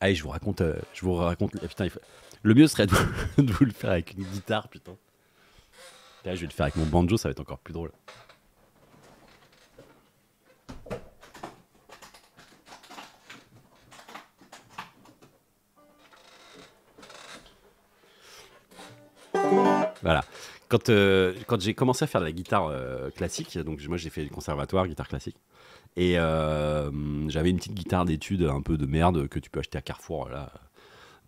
Allez, je vous raconte. Putain, le mieux serait de, de vous le faire avec une guitare, putain. Là, je vais le faire avec mon banjo, ça va être encore plus drôle. Voilà. Quand j'ai commencé à faire de la guitare classique, donc moi j'ai fait le conservatoire, guitare classique, et j'avais une petite guitare d'études un peu de merde que tu peux acheter à Carrefour là,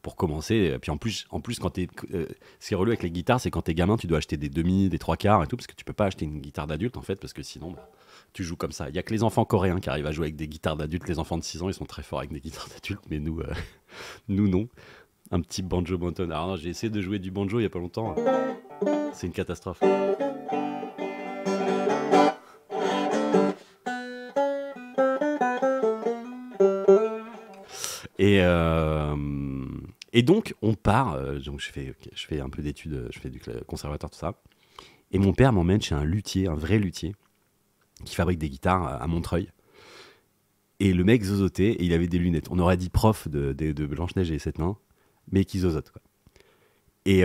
pour commencer. Et puis en plus quand ce qui est relou avec les guitares, c'est quand t'es gamin, tu dois acheter des demi, des trois quarts et tout, parce que tu peux pas acheter une guitare d'adulte en fait, parce que sinon bah, tu joues comme ça. Il y a que les enfants coréens qui arrivent à jouer avec des guitares d'adultes. Les enfants de 6 ans, ils sont très forts avec des guitares d'adultes, mais nous, nous non. Un petit banjo monotone. Alors non, j'ai essayé de jouer du banjo il y a pas longtemps. C'est une catastrophe. Et, euh, et donc, on part. Donc, je fais un peu d'études, je fais du conservatoire, tout ça. Et mon père m'emmène chez un luthier, un vrai luthier, qui fabrique des guitares à Montreuil. Et le mec zozotait et il avait des lunettes. On aurait dit prof de Blanche-Neige et les Sept Nains, mais qui zozote, quoi. Et,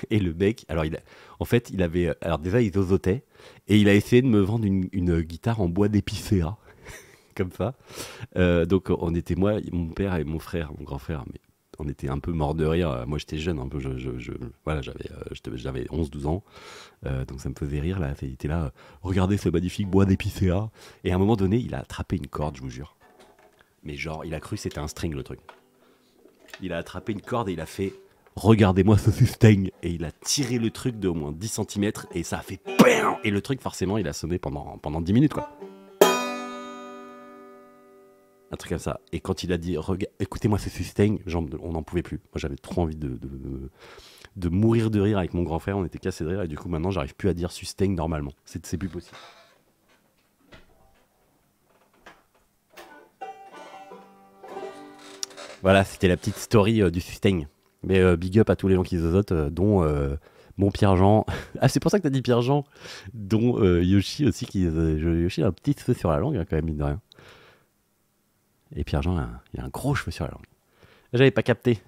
et le mec, alors en fait, il avait. Alors déjà, il zozotait et il a essayé de me vendre une guitare en bois d'épicéa, comme ça. Donc on était moi, mon père et mon frère, mon grand frère, mais on était un peu morts de rire. Moi j'étais jeune, un peu, voilà, j'avais 11-12 ans, donc ça me faisait rire là. Il était là, regardez ce magnifique bois d'épicéa. Et à un moment donné, il a attrapé une corde, je vous jure. Mais genre, il a cru que c'était un string le truc. Il a attrapé une corde et il a fait, regardez-moi ce sustain. Et il a tiré le truc de au moins 10 centimètres et ça a fait BAM. Et le truc, forcément, il a sonné pendant 10 minutes, quoi. Un truc comme ça. Et quand il a dit, écoutez-moi ce sustain, genre, on n'en pouvait plus. Moi, j'avais trop envie de mourir de rire avec mon grand frère. On était cassés de rire. Et du coup, maintenant, j'arrive plus à dire sustain normalement. C'est plus possible. Voilà, c'était la petite story du sustain. Mais big up à tous les gens qui zozotent, dont mon Pierre-Jean. Ah, c'est pour ça que t'as dit Pierre-Jean. Dont Yoshi aussi. Yoshi a un petit feu sur la langue, hein, quand même, mine de rien. Et Pierre-Jean, il a un gros cheveu sur la langue. J'avais pas capté.